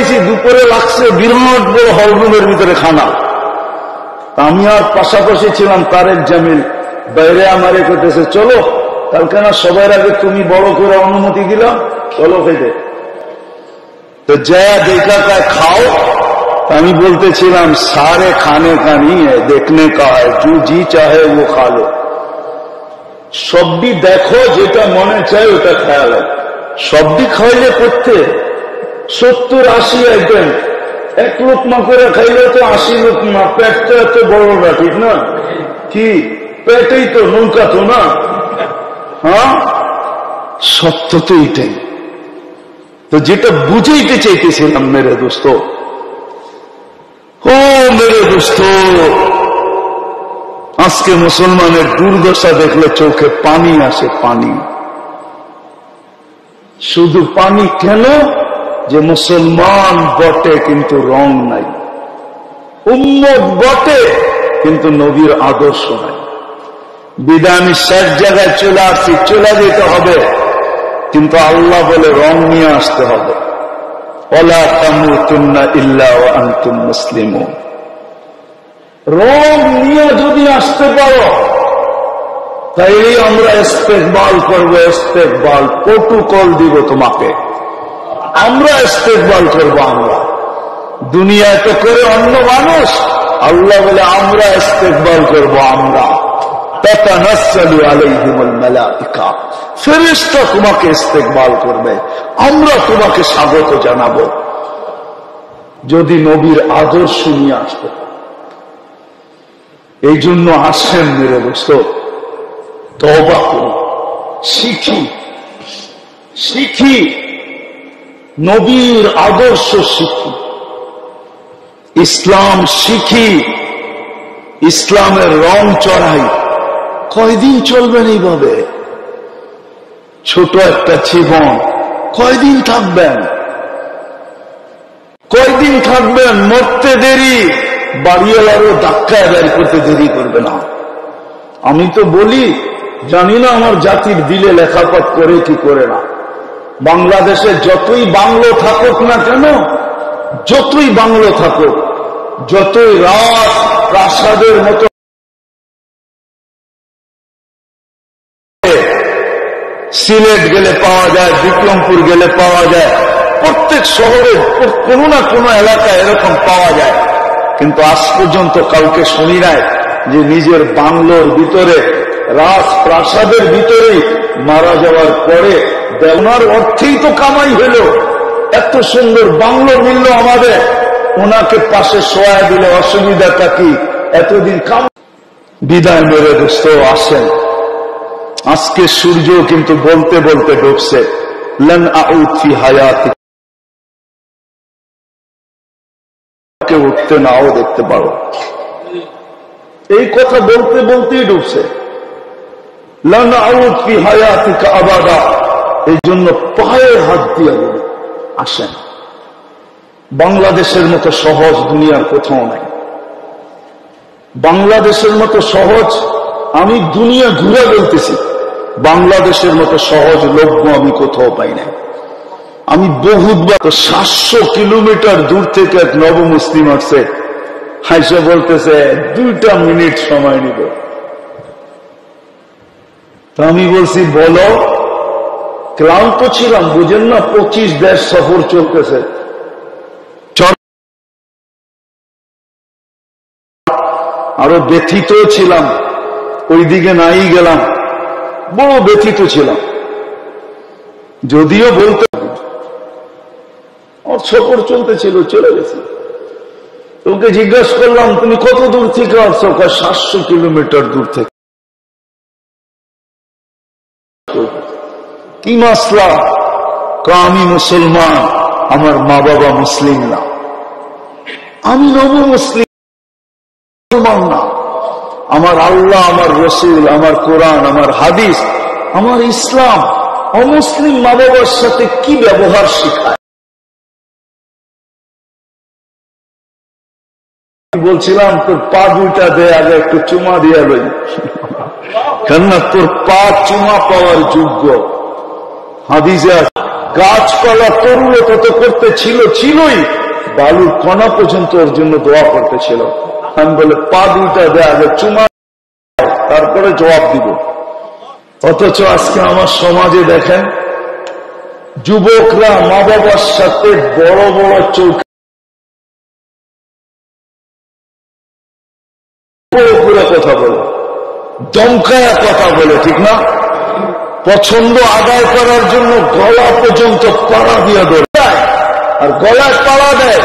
দিয়েছি, দুপুরে লাগছে বিরাট বড় হলরুমের ভিতরে খানা। আমি আর পাশাপাশি ছিলাম তারেক জামিল, বাইরে আমারে করতেছে চলো কালকে না সবার আগে তুমি বড় করে অনুমতি দিলাম, চলো খেতে। তো যা দেখা কা খাও। আমি বলতেছিলাম সারে খানে কা नहीं है, देखने का है, जो जी चाहे वो खा लो। সবই দেখো, যেটা মনে চায় ওটা খেয়াল। সবই খাইলে করতে 70-80 আইটেম, এক লোকমা করে খাইলে তো 80 লোকমা। পেটটা এত বড় না, ঠিক না? কি পেটেই তো নৌকা তো না? হ্যাঁ, সত্য তো এটাই। তো যেটা বুঝাইতে চাইতেছিলাম মেরে দোস্ত, ও মেরে দোস্ত, আজকে মুসলমানের দুর্দশা দেখলে চোখে পানি আসে। পানি, শুধু পানি। কেন? যে মুসলমান বটে কিন্তু রং নাই, উম্মত বটে কিন্তু নবীর আদর্শ নাই। বিদায় আমি শেষ জায়গায় চলে আসছি, চলে যেতে হবে, কিন্তু আল্লাহ বলে রং নিয়ে আসতে হবে। ওয়ালা তামুতুন্না ইল্লা ওয়া আনতুম মুসলিমুন। রং নিয়ে যদি আসতে পারো তাইলে আমরা ইস্তেকবাল করবো। ইস্তেকবাল প্রোটোকল দিব তোমাকে, আমরা ইস্তেকবাল করবো। আমরা দুনিয়ায় তো করে অন্য মানুষ, আল্লাহ বলে আমরা ইস্তেকবাল করবো। আমরা তাতানাজ্জালু আলাইহিমুল মালাইকা, ফেরেশতা তোমাকে ইস্তেকবাল করবে, আমরা তোমাকে স্বাগত জানাবো। যদি নবীর আদর্শ নিয়ে আসতে, এই জন্য আসেন মেরে দোস্ত, তওবা করি, শিখি, শিখি নবীর আদর্শ, শিখি ইসলাম, শিখি ইসলামের রং চড়াই। কয়দিন চলবেন এইভাবে? ছোট একটা জীবন, কয়দিন থাকবেন? কয়দিন থাকবেন? মরতে দেরি, বাড়িওয়ালারও ধাক্কায় বের করতে দেরি করবে না। আমি তো বলি, জানি না আমার জাতির দিলে লেখাপট করে কি করে না। বাংলাদেশে যতই বাংলো থাকুক না কেন, যতই বাংলো থাকুক, যতই রাজ প্রাসাদের মতো সিলেট গেলে পাওয়া যায়, বিক্রমপুর গেলে পাওয়া যায়, প্রত্যেক শহরে কোনো না কোনো এলাকায় এরকম পাওয়া যায়, কিন্তু আজ পর্যন্ত কাউকে শুনি নাই যে নিজের বাংলোর ভিতরে, রাজপ্রাসাদের ভিতরেই মারা যাওয়ার পরে দেওয়ার অর্থেই তো কামাই হইল, এত সুন্দর বাংলো মিলল আমাদের, ওনাকে পাশে শোয়া দিলে অসুবিধাটা কি? এতদিন কাম। বিদায় মেরে দোস্ত আসেন। আজকে সূর্য কিন্তু বলতে বলতে ডুবছে। লান আউদ ফি হায়াতি, উঠতে নাও দেখতে পারো। এই কথা বলতে বলতেই ডুবছে। লান আউদ ফি হায়াতিকা আবাদা। এই জন্য পায়ে হাত দিয়ে বলি, আসেন। বাংলাদেশের মতো সহজ দুনিয়ার কোথাও নাই। বাংলাদেশের মতো সহজ, আমি দুনিয়া ঘুরে বলতেছি, বাংলাদেশের মতো সহজ লভ্য আমি কোথাও পাই না। আমি বহুতবার 700 কিলোমিটার দূর থেকে এক নব মুসলিম আসছে, হাইসে বলতেছে 2 মিনিট সময় নিব। তা আমি বলছি বলো। ক্লান্ত ছিলাম, বুঝেন না, 25 দেশ সফর চলতেছে। আরো ব্যথিত ছিলাম, ওইদিকে নাই গেলাম, বড় ব্যথিত ছিলাম। যদিও বলতে সফর চলতেছিল, চলে গেছে। তোকে জিজ্ঞাসা করলাম তুমি কত দূর থেকে আসছো? 700 কিলোমিটার দূর থেকে। কি মাসলা? আমি মুসলমান, আমার মা বাবা মুসলিম না, আমি নব মুসলিম মুসলমান না। আমার আল্লাহ, আমার রসুল, আমার কোরআন, আমার হাদিস, আমার ইসলাম অমুসলিম মা বাবার সাথে কি ব্যবহার শিখায়? বলছিলাম তোর পা 2টা দে, আগে একটু চুমা দিয়ে লই, কেননা তোর পা চুমা পাওয়ার যোগ্য। হাদিসে গাছপালা তরুণ তত করতে ছিলই, বালুর কণা পর্যন্ত ওর জন্য দোয়া করতেছিল। আমি বলে পা দুইটা দেয় আগে চুমা, তারপরে জবাব দিব। অথচ আজকে আমার সমাজে দেখেন যুবকরা মা বাবার সাথে বড় বড় চোখ করে কথা বলে, দমকায়া কথা বলে, ঠিক না? পছন্দ আদায় করার জন্য গলা পর্যন্ত পাড়া দিয়ে ধরে আর গলায় পাড়া দেয়,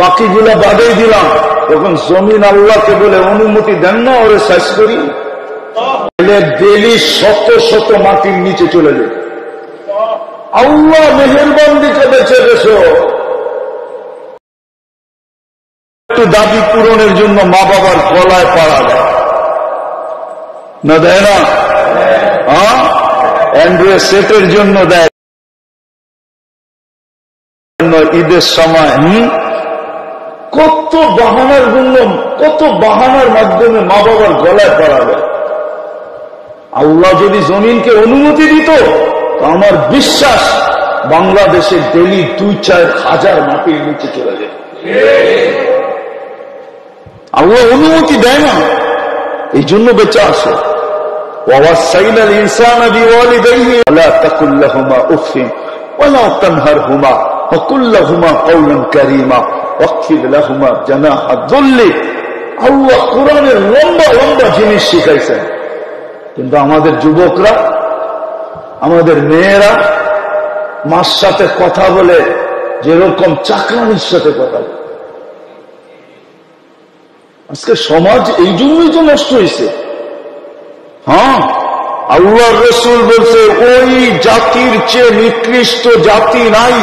বাকিগুলা বাদেই দিলাম। যখন জমিন আল্লাহকে বলে অনুমতি দেন না ওরে শেষ করি, ডেলি শত শত মাটির নিচে চলে যায়। আল্লাহ মেহেরবান দিকে বেঁচে গেছো। একটু দাবি পূরণের জন্য মা বাবার গলায় পাড়া দেয় না, দেয় না? হ্যাঁ, অ্যান্ড্রয়েড সেটের জন্য দেয়, ঈদের সময় কত বাহানার জন্য, কত বাহানার মাধ্যমে মা বাবার গলায় পাড়া দেয়। আল্লাহ যদি জমিনকে অনুমতি দিত তো আমার বিশ্বাস বাংলাদেশে ডেলি 2-4 হাজার মাটির নিচে চলে যায়। আল্লাহ অনুমতি দেয় না, এই জন্য বেঁচে আসে। وَوَصَّيْنَا الْإِنسَانَ بِوَالِدَيْهِ وَلَا تَقُل لَّهُمَا أُفٍّ وَلَا تَنْهَرْهُمَا وَقُل لَّهُمَا قَوْلًا كَرِيمًا وَاخْفِضْ لَهُمَا جَنَاحَ الذُّلِّ। আল্লাহ কোরআনের লম্বা লম্বা জিনিস শিখাইছেন, কিন্তু আমাদের যুবকরা, আমাদের মেয়েরা মার সাথে কথা বলে যেরকম চাকরানির সাথে কথা বলে। আজকে সমাজ এই জন্যই তো নষ্ট হয়েছে। হ্যাঁ, আল্লাহর রাসূল বলছে ওই জাতির চেয়ে নিকৃষ্ট জাতি নাই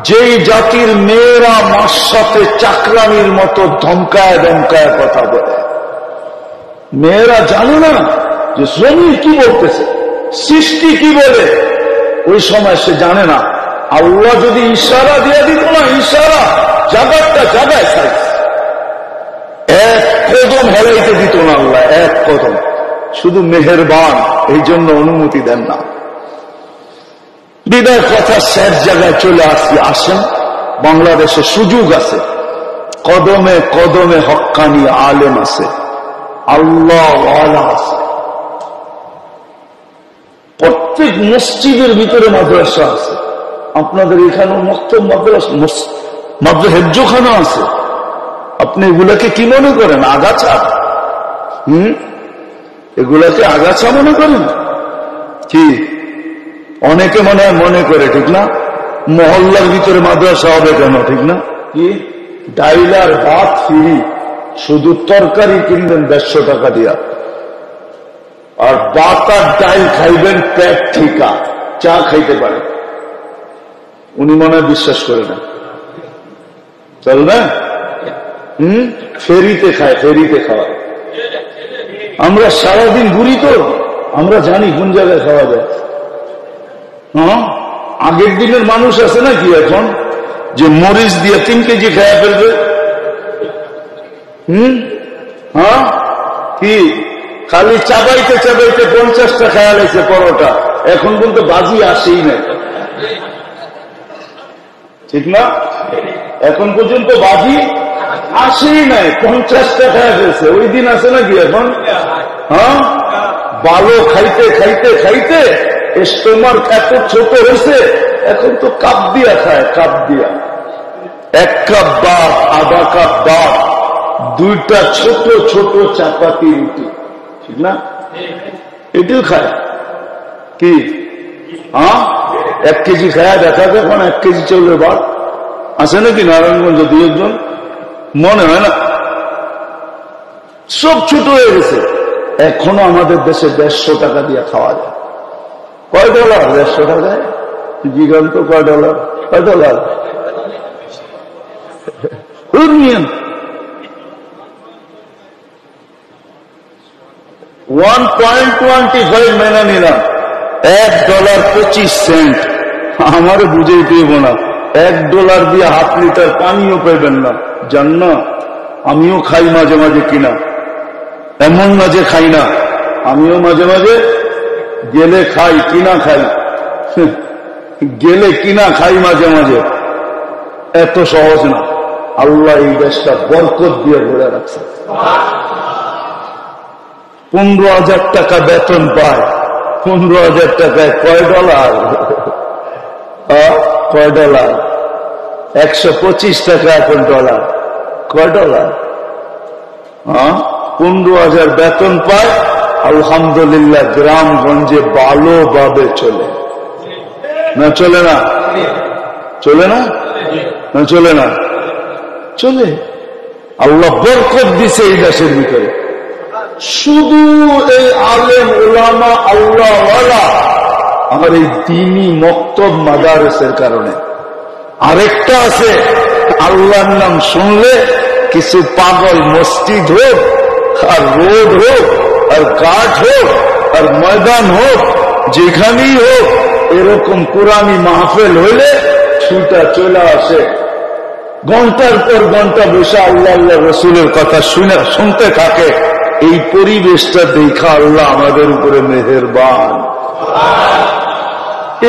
যেই জাতির মেয়েরা মার সাথে চাকরানির মতো ধমকায় ধমকায় কথা বলে। মেয়েরা জানে না যে জমিন কি বলতেছে, সৃষ্টি কি বলে, ওই সময় সে জানে না। আল্লাহ যদি ইশারা দিয়ে দিত না, ইশারা জায়গাটা জায়গায় খাই, এক কদম হেলাইতে দিত না আল্লাহ, এক কদম। শুধু মেহেরবান, এই জন্য অনুমতি দেন না। বিদায় কথা শেষ জায়গায় চলে আসেন। বাংলাদেশে সুযোগ আছে, কদমে কদমে হক্কানি আলেম আছে, আল্লাহ ওয়ালা আছে। প্রত্যেক মসজিদের ভিতরে মাদ্রাসা আছে। আপনাদের এখানেও মক্তব মাদ্রাসা হেফজখানা আছে। আপনি এগুলাকে কি মনে করেন? আগাছা? এগুলাকে আগাছা মনে করেন কি? অনেকে মনে করে, ঠিক না? মহল্লার ভিতরে মাদ্রাসা হবে কেন, ঠিক না? কি ডাইল আর ভাত ফ্রি, শুধু তরকারি কিনবেন 150 টাকা দিয়া, আর ভাত আর ডাইল খাইবেন পেট ঠিকা, চা খাইতে পারে। উনি মনে হয় বিশ্বাস করে না, চল না? ফেরিতে খায়, ফেরিতে খাওয়ায়। আমরা সারাদিন ঘুরি তো, আমরা জানি কোন জায়গায় খাওয়া যায়। হ্যাঁ, আগের দিনের মানুষ আছে না কি এখন, যে মরিচ দিয়ে 3 কেজি খাওয়া ফেলবে। হ্যাঁ, কি খালি চাবাইতে চাবাইতে 50টা খায়া লাগছে পরোটা, এখন কিন্তু বাজি আসেই নাই, ঠিক না? এখন পর্যন্ত বাজি আসেই নাই, 50টা খায়া ফেলছে। ওই দিন আছে নাকি এখন? হ্যাঁ, ভালো খাইতে খাইতে খাইতে স্টোমার এত ছোট হয়েছে, এখন তো কাপ দিয়া খায়, কাপ দিয়া। 1 কাপ ভাত, আধা কাপ ভাত, 2টা ছোট ছোট চাপাতি রুটি, ঠিক না? এটিও খায় কি? হ্যাঁ, 1 কেজি খায়া দেখা যায় এখন 1 কেজি চলে ভাত আছে নাকি নারায়ণগঞ্জ? 2 জন মনে হয় না, সব ছোট হয়ে গেছে। এখনো আমাদের দেশে 150 টাকা দিয়ে খাওয়া যায়। কয় ডলার? 150 টাকায় জিগান্ত কয় ডলার? কয় ডলার? 1.25 মেনে নিলাম, $1.25। আমারও বুঝেই পেব না, $1 দিয়ে 1/2 লিটার পানিও পাইবেন না। জান না, আমিও খাই মাঝে মাঝে কিনা, এমন না যে খাই না, আমিও মাঝে মাঝে গেলে খাই, কিনা খাই, গেলে কিনা খাই মাঝে মাঝে। এত সহজ না। আল্লাহ এই দেশটা বরকত দিয়ে ভরে রাখছে। 15,000 টাকা বেতন পায়। 15,000 টাকায় কয় ডলার? কয় ডলার? 125 টাকা এখন ডলার। কয় ডলার? 15,000 বেতন পায়। আলহামদুলিল্লাহ গ্রামগঞ্জে ভালোভাবে চলে না? চলে না? চলে না? না চলে না? চলে। আল্লাহ বরকত দিছে এই দেশের ভিতরে। শুধু এই আলেম উলামা আল্লাহওয়ালা আমার এই দ্বীনি মক্তব মাদারসের কারণে। আরেকটা আছে, আল্লাহর নাম শুনলে কিছু পাগল মসজিদ হোক আর রোড হোক আর ঘাট হোক আর ময়দান হোক, যেখানেই হোক, এরকম কোরআনী মাহফিল হইলে ছুটা চলে আসে। ঘন্টার পর ঘন্টা বসে আল্লাহ আল্লাহ রসুলের কথা শুনতে থাকে। এই পরিবেশটা দেখা আল্লাহ আমাদের উপরে মেহেরবান।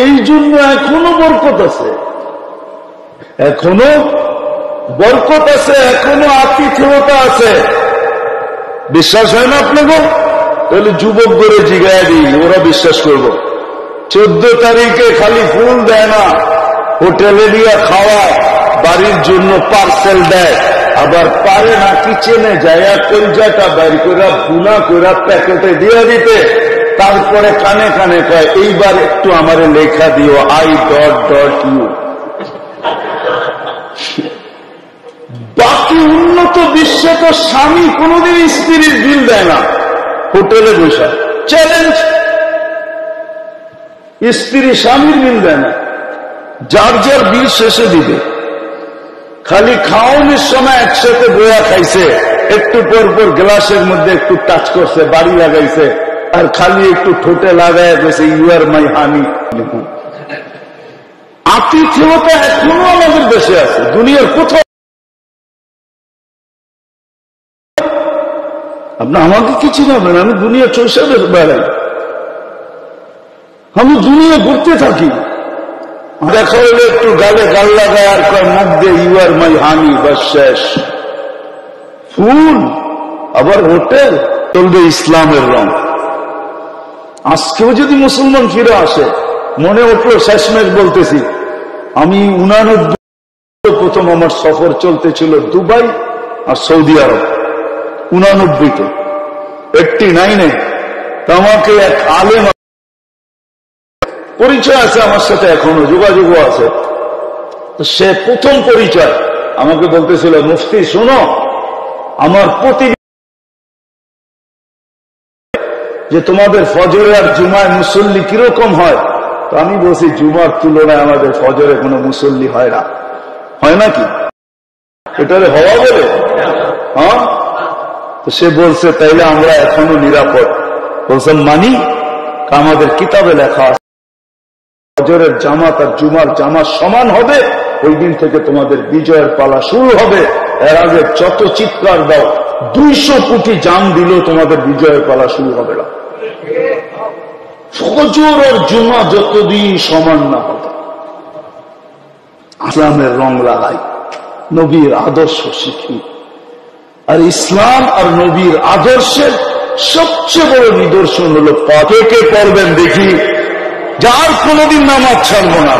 এই জন্য এখনো বরকত আছে, এখনো বরকত আছে, এখনো আতিথেয়তা আছে। বিশ্বাস হয় না আপনাকে? তাহলে যুবক করে জিগায় দিই, ওরা বিশ্বাস করব। 14 তারিখে খালি ফুল দেয় না, হোটেলে দিয়ে খাওয়ায়, বাড়ির জন্য পার্সেল দেয়, আবার পারে না কিচেনে যায় কলজাটা বাইর করে ভুনা করে প্যাকেটে দিয়ে দিতে। তারপরে কানে কানে কয় এইবার একটু আমারে লেখা দিও I.U। বাকি উন্নত বিশ্বে তো স্বামী কোনদিন স্ত্রীর বিল দেয় না, হোটেলে বসে চ্যালেঞ্জ। স্ত্রী স্বামীর বিল দেয় না, যার যার বিল শেষে দিবে। খালি খাওয়ানোর সময় একসাথে গোয়া খাইছে, একটু পর পর গ্লাসের মধ্যে একটু টাচ করছে, বাড়ি লাগাইছে, আর খালি একটু ঠোঁটে লাগায় গেছে ইউ আর মাই হানি। আতিথেয়তা এখনো আমাদের দেশে আছে, দুনিয়ার কোথাও। আপনি আমাকে কি চিনাবেন? আমি দুনিয়া চৈশাবে বেড়াই, আমি দুনিয়া ঘুরতে থাকি। দেখা হলে একটু গালে গাল লাগায় আর কয় মুখ দিয়ে ইউ আর মাই হানি, বাস শেষ। ফুল আবার হোটেল চলবে ইসলামের রং। আজকেও যদি মুসলমান ফিরে আসে, মনে উঠলো শেষমেশ বলতেছি, আমি 89 প্রথম আমার সফর চলতেছিল দুবাই আর সৌদি আরব। 89-তে 89-এ আমাকে এক আলেম পরিচয় আছে আমার সাথে, এখনো যোগাযোগও আছে। তো সে প্রথম পরিচয় আমাকে বলতেছিল, মুফতি শোনো, আমার প্রতি যে তোমাদের ফজরে আর জুমায় মুসল্লি কিরকম হয়। তো আমি বলছি জুমার তুলনায় আমাদের ফজরে কোনো মুসল্লি হয় না। হয় নাকি? এটারে হওয়া বলে? হ্যাঁ। তো সে বলছে তাইলে আমরা এখনো নিরাপদ। বলছেন মানি? আমাদের কিতাবে লেখা আছে ফজরের জামাত আর জুমার জামাত সমান হবে, ওই দিন থেকে তোমাদের বিজয়ের পালা শুরু হবে। এর আগে যত চিৎকার দাও, 200 কোটি জান দিলেও তোমাদের বিজয়ের পালা শুরু হবে না। ফজর আর জুমা যতদিন সমান না হবে, ইসলামের রং লাগাই, নবীর আদর্শ শিখি। আর ইসলাম আর নবীর আদর্শের সবচেয়ে বড় নিদর্শন হলো কে কে পড়বেন দেখি, যার কোনদিন নামাজ ছাড়ব না।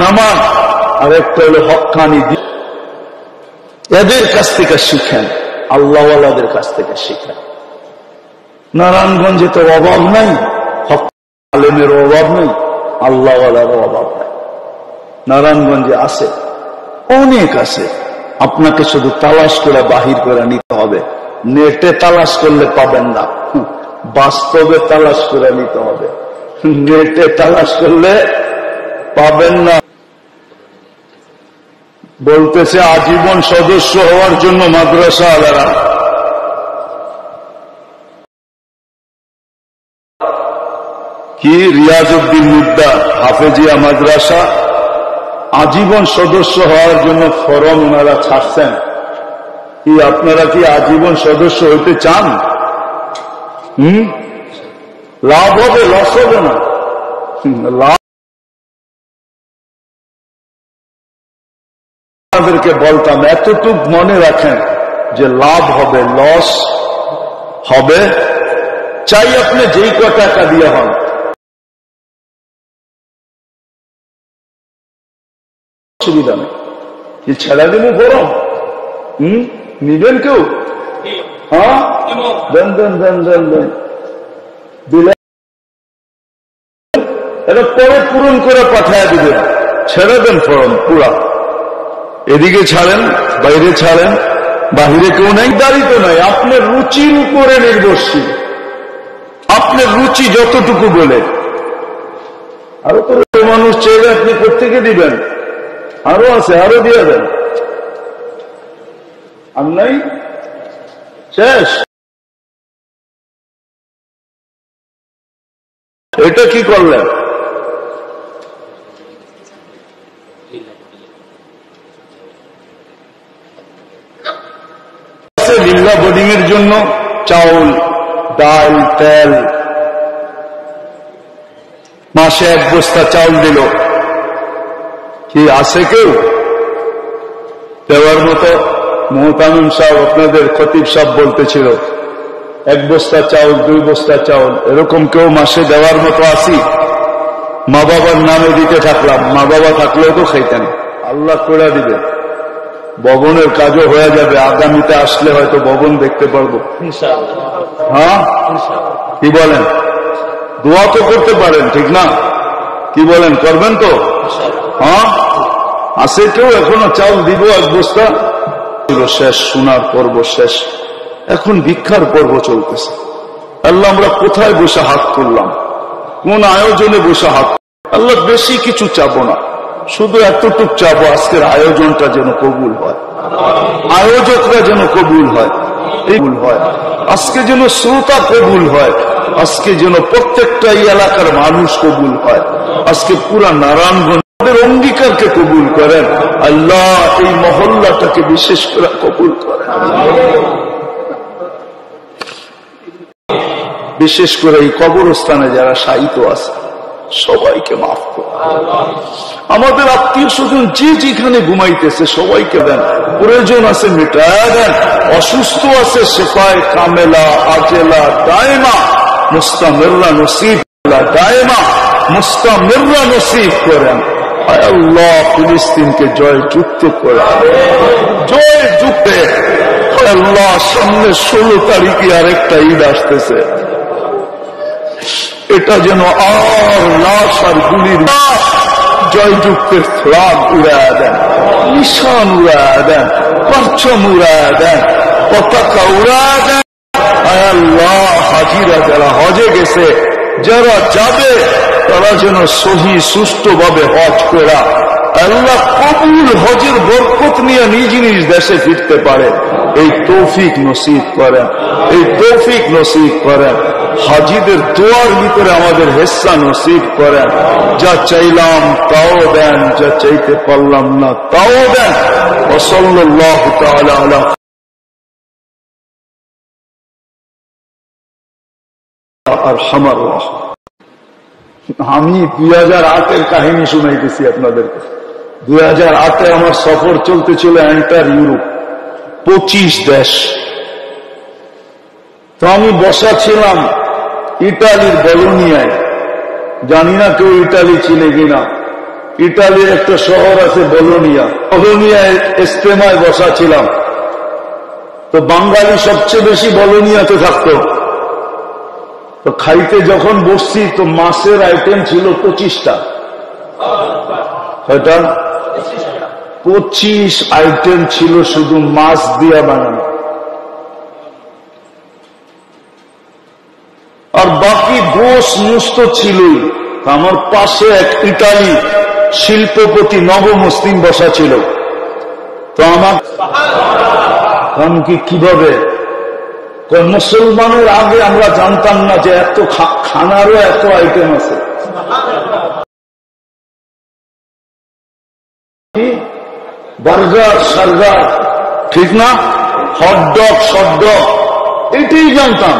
নামাজ আর একটা হলো হক্কানি। এদের কাছ থেকে শিখেন, আল্লাহওয়ালাদের কাছ থেকে শিখেন। নারায়ণগঞ্জে তো অভাব নাই, হক আলেমের অভাব নেই, আল্লাহওয়ালার অভাব নাই। নারায়ণগঞ্জে আছে, অনেক আছে। আপনাকে শুধু তালাশ করে বাহির করে নিতে হবে। নেটে তালাশ করলে পাবেন না, বাস্তবে তালাশ করে নিতে হবে। নেটে তালাশ করলে পাবেন না। বলতেছে আজীবন সদস্য হওয়ার জন্য মাদ্রাসা আলাদা। কি রিয়াজউদ্দিন মুদ্দা হাফেজিয়া মাদ্রাসা আজীবন সদস্য হওয়ার জন্য ফরম ওনারা ছাড়ছেন। কি আপনারা কি আজীবন সদস্য হইতে চান? লাভ হবে, লস হবে না। লাভ আপনাদেরকে বলতাম এতটুক মনে রাখেন যে লাভ হবে, লস হবে, চাই আপনি যেই ক টাকা দিয়ে হন, অসুবিধা নেই। কি ছেড়া দিব গরম? নিবেন কেউ? হ্যাঁ, দেন দেন দেন দেন দেন, দিলে এটা পরে পূরণ করে পাঠায় দিবেন। ছেড়ে দেন ফরম পুরা, এদিকে ছাড়েন, বাইরে ছাড়েন, বাহিরে কেউ নেই, দাঁড়িত নাই। আপনার রুচির উপরে নির্ভরশীল, আপনার রুচি যতটুকু বলে। আরো তো মানুষ চাইলে আপনি কোত্থেকে দিবেন? আরো আছে, আরো দিয়ে দেন। আর নাই, শেষ। এটা কি করলেন? লিল্লা বোর্ডিং এর জন্য চাউল, ডাল, তেল, মাসে 1 বস্তা চাউল দিল। কি আছে কেউ দেওয়ার মতো? মোহতামিম সাহেব, আপনাদের খতিব সাহেব বলতেছিল 1 বস্তা চাউল, 2 বস্তা চাউল, এরকম কেউ মাসে দেওয়ার মতো আসি? মা বাবার নামে দিতে থাকলাম, মা বাবা থাকলেও তো খাইতেন। আল্লাহ করে দিবে, ভবনের কাজও হয়ে যাবে। আগামীতে আসলে হয়তো ভবন দেখতে পারবো। হ্যাঁ, কি বলেন? দোয়া তো করতে পারেন, ঠিক না? কি বলেন, করবেন তো? হ্যাঁ, আছে কেউ এখনো চাউল দিব 1 বস্তা? শেষ, শোনার পর্ব শেষ, এখন ভিক্ষার পর্ব চলতেছে। আল্লাহ, আমরা কোথায় বসে হাত তুললাম? কোন আয়োজনে বসে হাত? আল্লাহ, বেশি কিছু চাবো না, শুধু এতটুক চাবো, আজকের আয়োজনটা যেন কবুল হয়, আয়োজকরা যেন কবুল হয়, কবুল হয়। আজকে যেন শ্রোতা কবুল হয়, আজকে যেন প্রত্যেকটা এই এলাকার মানুষ কবুল হয়, আজকে পুরা নারায়ণগঞ্জের অঙ্গীকারকে কবুল করেন। আল্লাহ, এই মহল্লাটাকে বিশেষ করে কবুল করেন, বিশেষ করে এই কবরস্থানে যারা শায়িত আছে সবাইকে মাফ করুন। আমাদের আত্মীয় স্বজন যে যেখানে ঘুমাইতেছে সবাইকে দেন, প্রয়োজন আছে মিটায়া দেন, অসুস্থ আছে শেফায়ে কামেলা আজেলা দায়মা মুস্তামিররা নসিব দায়মা মুস্তামিররা নসিব করেন। আল্লাহ, ফিলিস্তিনকে জয়যুক্ত করেন, জয়যুক্তে। আল্লাহ, সামনে 16 তারিখে আরেকটা ঈদ আসতেছে, এটা যেন আর লাশ আর গুলির জয়যুক্তের ফ্লাগ উড়ায় দেন, নিশান উড়ায় দেন, পরচম উড়ায় দেন, পতাকা উড়ায় দেন। আল্লাহ, হাজিরা যারা হজে গেছে, যারা যাবে, তারা যেন সহি সুষ্ঠুভাবে হজ করা আল্লাহ কবুল হজের বরকত নিয়ে নিজ নিজ দেশে ফিরতে পারে, এই তৌফিক নসিব করেন, এই তৌফিক নসিব করেন। হাজিদের দোয়ার ভিতরে আমাদের হিস্সা নসিব করেন। যা চাইলাম তাও দেন, যা চাইতে পারলাম না তাও দেন। সাল্লাল্লাহু তাআলা আলা আরহামার রাহিম। আমি 2008-এর কাহিনী শুনাইতেছি আপনাদেরকে। 2008-এ আমার সফর চলতেছিল এন্টার ইউরোপ, 25 দেশ। তো আমি বসা ছিলাম ইটালির বলোনিয়ায়। জানি না কেউ ইটালি চিনে কিনা। ইটালির একটা শহর আছে বলোনিয়া, বলোনিয়ায় ইস্তেমায় বসা ছিলাম। তো বাঙালি সবচেয়ে বেশি বলোনিয়াতে থাকতো। তো খাইতে যখন বসছি তো মাছের আইটেম ছিল 25টা। এটা 25 আইটেম ছিল শুধু মাছ দিয়া বানানো, আর বাকি গোশ মুস্ত ছিলই। আমার পাশে এক ইটালি শিল্পপতি নবমুসলিম বসা ছিল। তো আমার কিভাবে মুসলমানের আগে আমরা জানতাম না যে এত খানারও এত আইটেম আছে। বার্গার সার্গার, ঠিক না, হটডগ শটডগ, এটাই জানতাম।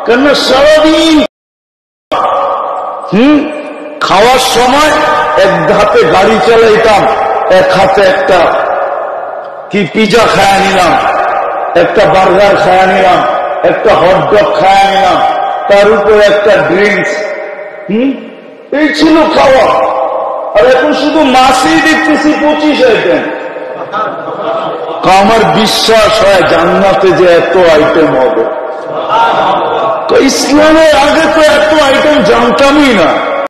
কেন সারাদিন খাওয়ার সময় এক হাতে গাড়ি চালাইতাম, এক হাতে একটা কি পিজা খায়া নিলাম, একটা বার্গার খায়া নিলাম, একটা হটডগ খায়া নিলাম, তার উপরে একটা ড্রিঙ্কস। এই ছিল খাওয়া। আর এখন শুধু মাসেই দেখতেছি 25 আইটেম। আমার বিশ্বাস হয় জান্নাতে যে এত আইটেম হবে। তো ইসলামের আগে তো এত আইটেম জানতামই না।